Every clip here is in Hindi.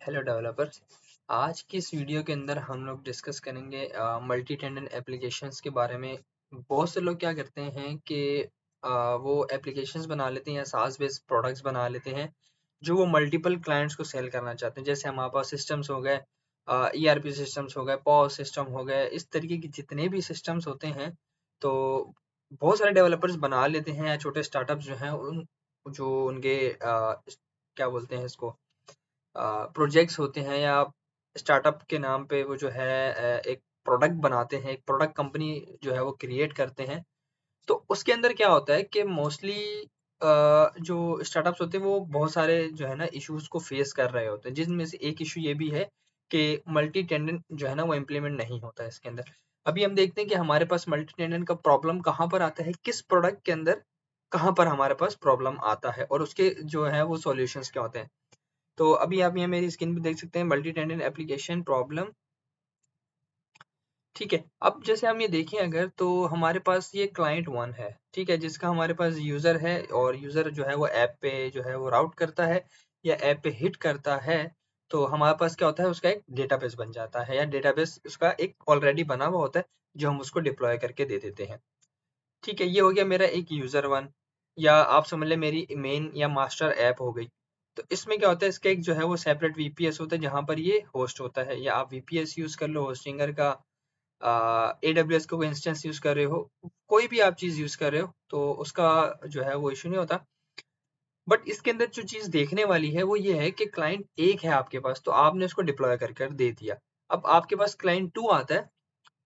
Hello developers. आज की इस वीडियो के अंदर हम लोग डिस्कस करेंगे मल्टी टेंडेंट एप्लीकेशंस के बारे में। बहुत से लोग क्या करते हैं कि वो एप्लीकेशंस बना लेते हैं या सास बेस्ड प्रोडक्ट्स बना लेते हैं जो वो मल्टीपल क्लाइंट्स को सेल करना चाहते हैं। जैसे हमारे पास सिस्टम्स हो गए, ईआरपी सिस्टम्स हो गए, पॉज सिस्टम हो गए, इस तरीके के जितने भी सिस्टम्स होते हैं तो बहुत सारे डेवलपर्स बना लेते हैं या छोटे स्टार्टअप्स जो हैं उन जो उनके क्या बोलते हैं इसको प्रोजेक्ट्स होते हैं या स्टार्टअप के नाम पे वो जो है एक प्रोडक्ट बनाते हैं, एक प्रोडक्ट कंपनी जो है वो क्रिएट करते हैं। तो उसके अंदर क्या होता है कि मोस्टली जो स्टार्टअप्स होते हैं वो बहुत सारे जो है ना इश्यूज को फेस कर रहे होते हैं, जिनमें से एक इशू ये भी है कि मल्टी टेंडेंट जो है ना वो इम्प्लीमेंट नहीं होता है इसके अंदर। अभी हम देखते हैं कि हमारे पास मल्टी टेंडेंट का प्रॉब्लम कहाँ पर आता है, किस प्रोडक्ट के अंदर कहाँ पर हमारे पास प्रॉब्लम आता है और उसके जो है वो सॉल्यूशंस क्या होते हैं। तो अभी आप यहाँ मेरी स्क्रीन पे देख सकते हैं मल्टी टेंडेंट एप्लीकेशन प्रॉब्लम। ठीक है, अब जैसे हम ये देखें अगर तो हमारे पास ये क्लाइंट वन है, ठीक है, जिसका हमारे पास यूजर है और यूजर जो है वो ऐप पे जो है वो राउट करता है या ऐप पे हिट करता है। तो हमारे पास क्या होता है, उसका एक डेटाबेस बन जाता है या डेटाबेस उसका एक ऑलरेडी बना हुआ होता है जो हम उसको डिप्लॉय करके दे देते हैं। ठीक है, ये हो गया मेरा एक यूजर वन, या आप समझ लें मेरी मेन या मास्टर ऐप हो गई। तो इसमें क्या होता है, इसका एक जो है वो सेपरेट वीपीएस होता है जहाँ पर ये होस्ट होता है, या आप वीपीएस यूज कर लो होस्टिंगर का, एडब्ल्यूएस का कोई इंस्टेंस यूज कर रहे हो, कोई भी आप चीज यूज कर रहे हो तो उसका जो है वो इशू नहीं होता। बट इसके अंदर जो चीज देखने वाली है वो ये है कि क्लाइंट एक है आपके पास, तो आपने उसको डिप्लॉय करके दे दिया। अब आपके पास क्लाइंट टू आता है,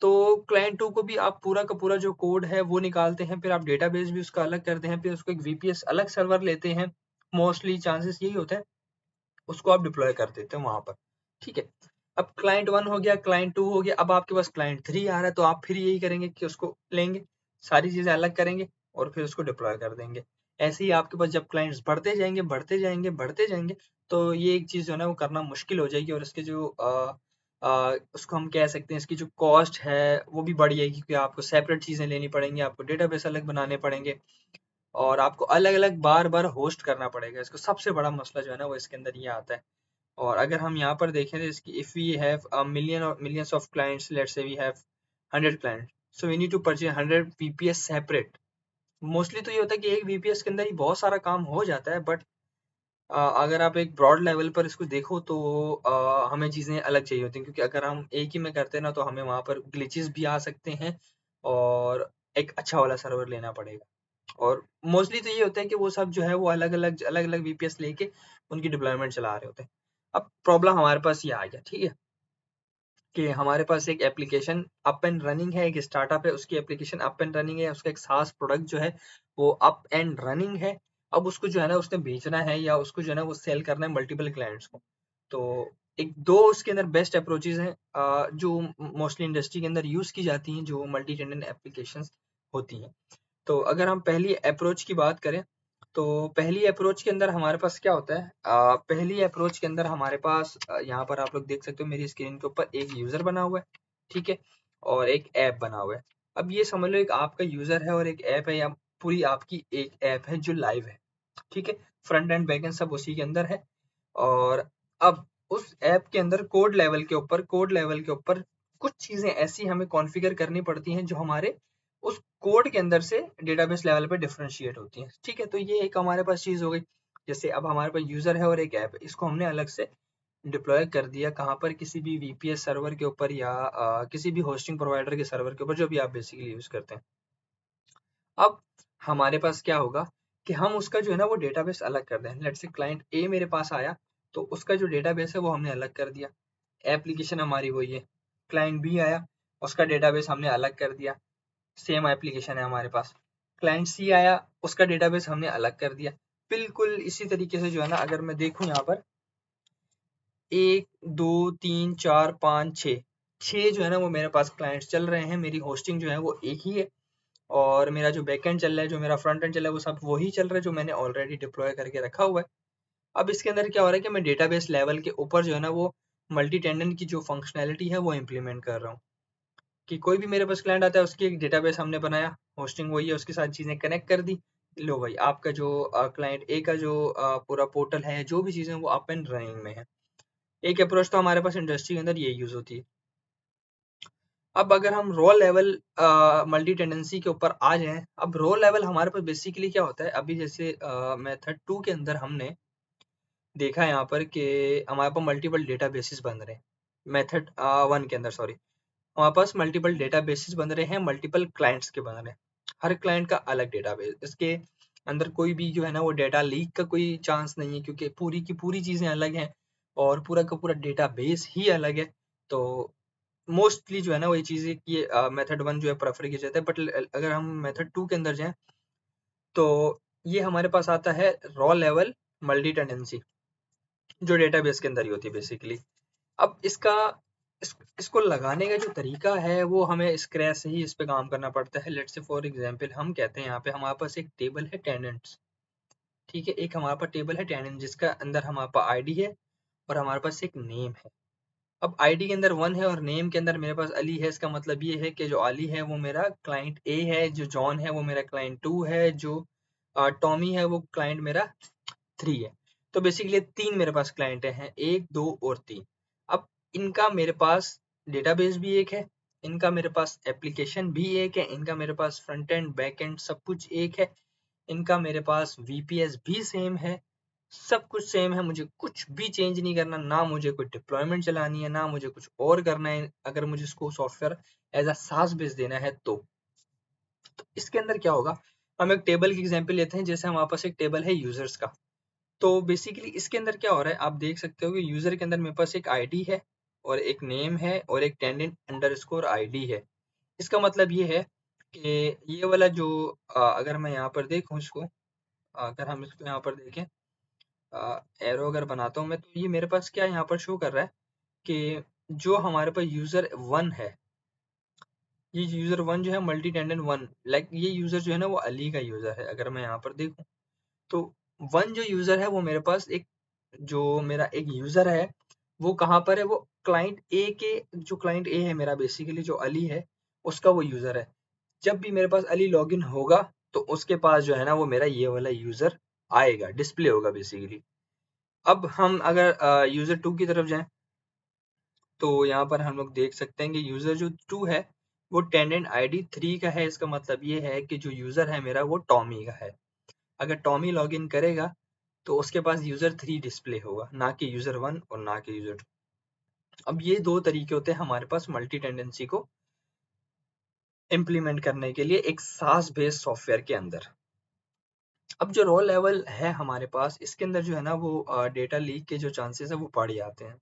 तो क्लाइंट टू को भी आप पूरा का पूरा जो कोड है वो निकालते हैं, फिर आप डेटाबेस भी उसका अलग करते हैं, फिर उसको एक वीपीएस अलग सर्वर लेते हैं। मोस्टली चांसेस यही होता है, उसको आप डिप्लॉय कर देते हो वहां पर। ठीक है, अब क्लाइंट वन हो गया, क्लाइंट टू हो गया, अब आपके पास क्लाइंट थ्री आ रहा है, तो आप फिर यही करेंगे कि उसको लेंगे, सारी चीजें अलग करेंगे और फिर उसको डिप्लॉय कर देंगे। ऐसे ही आपके पास जब क्लाइंट्स बढ़ते जाएंगे बढ़ते जाएंगे बढ़ते जाएंगे, तो ये एक चीज जो है ना वो करना मुश्किल हो जाएगी और इसके जो उसको हम कह सकते हैं इसकी जो कॉस्ट है वो भी बढ़ जाएगी, क्योंकि आपको सेपरेट चीजें लेनी पड़ेंगी, आपको डेटाबेस अलग बनाने पड़ेंगे और आपको अलग अलग बार बार होस्ट करना पड़ेगा। इसको सबसे बड़ा मसला जो है ना वो इसके अंदर ये आता है। और अगर हम यहाँ पर देखें तो इसकी if we have a million और millions of clients, let's say we have 100 clients, so we need to purchase 100 VPS separate. Mostly तो ये होता है कि एक वीपीएस के अंदर ही बहुत सारा काम हो जाता है, बट अगर आप एक ब्रॉड लेवल पर इसको देखो तो हमें चीज़ें अलग चाहिए होती हैं, क्योंकि अगर हम एक ही में करते हैं ना तो हमें वहाँ पर ग्लिचेस भी आ सकते हैं और एक अच्छा वाला सर्वर लेना पड़ेगा। और मोस्टली तो ये होता है कि वो सब जो है वो अलग अलग वीपीएस लेके उनकी डिप्लॉयमेंट चला रहे होते हैं। अब प्रॉब्लम हमारे पास ये आ गया, ठीक है, कि हमारे पास एक एप्लीकेशन अप एंड रनिंग है, एक स्टार्टअप है, उसकी एप्लीकेशन अप एंड रनिंग है, उसका एक सास प्रोडक्ट जो है वो अप एंड रनिंग है। अब उसको जो है ना उसने बेचना है या उसको जो है ना वो सेल करना है मल्टीपल क्लाइंट्स को। तो एक दो उसके अंदर बेस्ट अप्रोचेज हैं जो मोस्टली इंडस्ट्री के अंदर यूज की जाती हैं, जो मल्टी टेंडेंट एप्लीकेशंस होती हैं। तो अगर हम पहली अप्रोच की बात करें तो पहली अप्रोच के अंदर हमारे पास क्या होता है, पहली अप्रोच के अंदर हमारे पास यहाँ पर आप लोग देख सकते हो मेरी स्क्रीन के ऊपर एक यूजर बना हुआ है, ठीक है, और एक ऐप बना हुआ है। अब ये समझ लो एक आपका यूजर है और एक ऐप है, या पूरी आपकी एक ऐप है जो लाइव है, ठीक है, फ्रंट एंड बैक एंड सब उसी के अंदर है। और अब उस ऐप के अंदर कोड लेवल के ऊपर कुछ चीजें ऐसी हमें कॉन्फ़िगर करनी पड़ती हैं जो हमारे उस कोड के अंदर से डेटाबेस लेवल पे डिफरेंशिएट होती हैं। ठीक है, तो ये एक हमारे पास चीज हो गई। जैसे अब हमारे पास यूजर है और एक ऐप है, इसको हमने अलग से डिप्लॉय कर दिया कहाँ पर, किसी भी वीपीएस सर्वर के ऊपर या किसी भी होस्टिंग प्रोवाइडर के सर्वर के ऊपर जो भी आप बेसिकली यूज करते हैं। अब हमारे पास क्या होगा कि हम उसका जो है ना वो डेटाबेस अलग कर दें। लेट्स से क्लाइंट ए मेरे पास आया, तो उसका जो डेटाबेस है वो हमने अलग कर दिया, एप्लीकेशन हमारी वही है। क्लाइंट बी आया, उसका डेटाबेस हमने अलग कर दिया, सेम एप्लीकेशन है हमारे पास। क्लाइंट सी आया, उसका डेटाबेस हमने अलग कर दिया। बिल्कुल इसी तरीके से जो है ना अगर मैं देखूं यहाँ पर 1 2 3 4 5 6 6 जो है ना वो मेरे पास क्लाइंट्स चल रहे हैं, मेरी होस्टिंग जो है वो एक ही है और मेरा जो बैकएंड चल रहा है, जो मेरा फ्रंट एंड चल रहा है, वो सब वही चल रहा है जो मैंने ऑलरेडी डिप्लॉय करके रखा हुआ है। अब इसके अंदर क्या हो रहा है कि मैं डेटाबेस लेवल के ऊपर जो है ना वो मल्टी टेंडेंट की जो फंक्शनैलिटी है वो इम्प्लीमेंट कर रहा हूँ, कि कोई भी मेरे पास क्लाइंट आता है उसकी एक डेटाबेस हमने बनाया, होस्टिंग वही है, उसके साथ चीज़ें कनेक्ट कर दी। लो भाई आपका जो क्लाइंट ए का जो पूरा पोर्टल है, जो भी चीज़ें वो अप एंड रनिंग में है। एक अप्रोच तो हमारे पास इंडस्ट्री के अंदर ये यूज होती है। अब अगर हम रो लेवल मल्टी टेंडेंसी के ऊपर आ जाएं, अब रो लेवल हमारे पास बेसिकली क्या होता है, अभी जैसे मेथड 2 के अंदर हमने देखा है यहाँ पर कि हमारे पास मल्टीपल डेटाबेसेस बन रहे हैं। मेथड 1 के अंदर सॉरी, हमारे पास मल्टीपल डेटाबेसेस बन रहे हैं, मल्टीपल क्लाइंट्स के बन रहे हैं, हर क्लाइंट का अलग डेटाबेस, इसके अंदर कोई भी जो है ना वो डेटा लीक का कोई चांस नहीं है, क्योंकि पूरी की पूरी चीजें अलग हैं और पूरा का पूरा डेटाबेस ही अलग है। तो मोस्टली जो है ना वो ये चीज़ है कि मेथड 1 जो है प्रेफर किया जाता है, बट अगर हम मेथड 2 के अंदर जाएं तो ये हमारे पास आता है रॉ लेवल मल्टी टेंडेंसी, जो डेटाबेस के अंदर ही होती है बेसिकली। अब इसको लगाने का जो तरीका है वो हमें स्क्रैच से ही इस पे काम करना पड़ता है। लेट्स से फॉर एग्जांपल हम कहते हैं यहाँ पे हमारे पास एक टेबल है टेनेंट्स, ठीक है, एक हमारे पास टेबल है टेनेंट जिसका अंदर हमारे पास आईडी है और हमारे पास एक नेम है। अब आईडी के अंदर 1 है और नेम के अंदर मेरे पास अली है, इसका मतलब ये है कि जो अली है वो मेरा क्लाइंट ए है, जो जॉन है वो मेरा क्लाइंट 2 है, जो टॉमी है वो क्लाइंट मेरा 3 है। तो बेसिकली 3 मेरे पास क्लाइंट हैं, 1 2 और 3। अब इनका मेरे पास डेटाबेस भी एक है, इनका मेरे पास एप्लीकेशन भी एक है, इनका मेरे पास फ्रंट एंड बैक एंड सब कुछ एक है, इनका मेरे पास वीपीएस भी सेम है, सब कुछ सेम है, मुझे कुछ भी चेंज नहीं करना, ना मुझे कोई डिप्लॉयमेंट चलानी है, ना मुझे कुछ और करना है। अगर मुझे इसको सॉफ्टवेयर एज अ सास बेच देना है तो इसके अंदर क्या होगा, हम एक टेबल की एग्जांपल लेते हैं, जैसे हमारे पास एक टेबल है यूजर्स का। तो बेसिकली इसके अंदर क्या हो रहा है, आप देख सकते हो कि यूजर के अंदर मेरे पास एक आईडी है और एक नेम है और एक टेंडेंट अंडरस्कोर आईडी है। इसका मतलब ये है कि ये वाला जो अगर मैं यहाँ पर देखूँ इसको, अगर हम इसको यहाँ पर देखें, एरो अगर बनाता हूँ मैं, तो ये मेरे पास क्या यहाँ पर शो कर रहा है कि जो हमारे पास यूजर 1 है, ये यूजर 1 जो है मल्टी टेंडेंट 1, लाइक ये यूजर जो है ना वो अली का यूजर है। अगर मैं यहाँ पर देखूँ तो 1 जो यूजर है वो मेरे पास एक, जो मेरा एक यूजर है वो कहाँ पर है, वो क्लाइंट ए के, जो क्लाइंट ए है मेरा बेसिकली जो अली है उसका वो यूजर है। जब भी मेरे पास अली लॉगिन होगा तो उसके पास जो है ना वो मेरा ये वाला यूजर आएगा, डिस्प्ले होगा बेसिकली। अब हम अगर यूजर 2 की तरफ जाएं तो यहाँ पर हम लोग देख सकते हैं कि यूजर जो 2 है वो टेनेंट आईडी 3 का है। इसका मतलब ये है कि जो यूजर है मेरा वो टॉमी का है। अगर टॉमी लॉगिन करेगा तो उसके पास यूजर 3 डिस्प्ले होगा, ना कि यूजर 1 और ना कि यूजर 2। अब ये दो तरीके होते हैं हमारे पास मल्टी टेंडेंसी को इम्प्लीमेंट करने के लिए एक सास बेस्ड सॉफ्टवेयर के अंदर। अब जो रो लेवल है हमारे पास, इसके अंदर जो है ना वो डेटा लीक के जो चांसेस है वो बढ़ जाते हैं।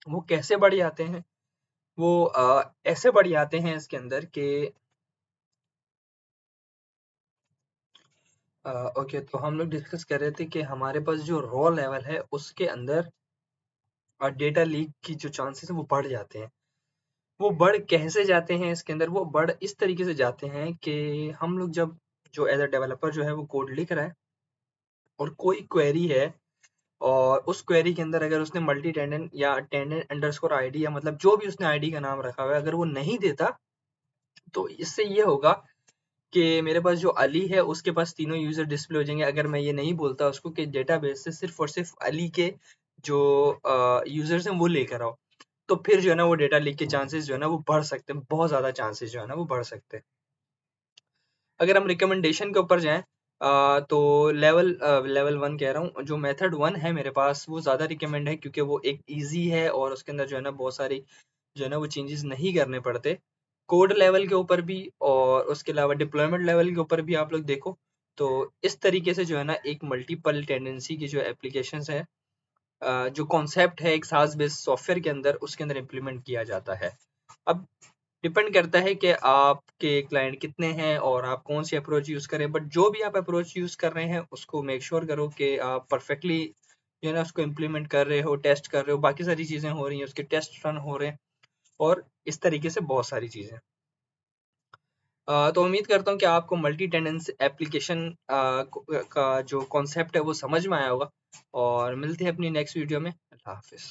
वो कैसे बढ़ जाते हैं, वो ऐसे बढ़ जाते हैं इसके अंदर कि ओके, तो हम लोग डिस्कस कर रहे थे कि हमारे पास जो रॉ लेवल है उसके अंदर डेटा लीक की जो चांसेस है वो बढ़ जाते हैं। वो बढ़ कैसे जाते हैं इसके अंदर, वो बढ़ इस तरीके से जाते हैं कि हम लोग जब, जो एज अ डेवलपर जो है वो कोड लिख रहा है और कोई क्वेरी है और उस क्वेरी के अंदर अगर उसने मल्टी टेंडेंट या टेंडेंट अंडरस्कोर आईडी या मतलब जो भी उसने आईडी का नाम रखा हुआ है अगर वो नहीं देता, तो इससे ये होगा कि मेरे पास जो अली है उसके पास तीनों यूजर डिस्प्ले हो जाएंगे। अगर मैं ये नहीं बोलता उसको कि डेटाबेस से सिर्फ और सिर्फ अली के जो यूजर्स हैं वो लेकर आओ, तो फिर जो है ना वो डेटा लीक के चांसेस जो है ना वो बढ़ सकते हैं, बहुत ज्यादा चांसेस जो है ना वो बढ़ सकते हैं। अगर हम रिकमेंडेशन के ऊपर जाएं तो लेवल 1 कह रहा हूँ, जो मेथड 1 है मेरे पास वो ज्यादा रिकमेंड है क्योंकि वो एक इजी है और उसके अंदर जो है ना बहुत सारी जो है ना वो चेंजेस नहीं करने पड़ते कोड लेवल के ऊपर भी, और उसके अलावा डिप्लॉयमेंट लेवल के ऊपर भी आप लोग देखो तो इस तरीके से जो है ना एक मल्टीपल टेंडेंसी की जो एप्लीकेशंस है, जो कॉन्सेप्ट है एक सास बेस्ड सॉफ्टवेयर के अंदर उसके अंदर इम्प्लीमेंट किया जाता है। अब डिपेंड करता है कि आपके क्लाइंट कितने हैं और आप कौन सी अप्रोच यूज करें, बट जो भी आप अप्रोच यूज कर रहे हैं उसको मेक श्योर करो कि आप परफेक्टली जो है ना उसको इम्प्लीमेंट कर रहे हो, टेस्ट कर रहे हो, बाकी सारी चीजें हो रही हैं, उसके टेस्ट रन हो रहे हैं और इस तरीके से बहुत सारी चीजें। तो उम्मीद करता हूँ कि आपको मल्टी टेंडेंसी एप्लीकेशन का जो कॉन्सेप्ट है वो समझ में आया होगा और मिलते हैं अपनी नेक्स्ट वीडियो में। अल्लाह हाफिज।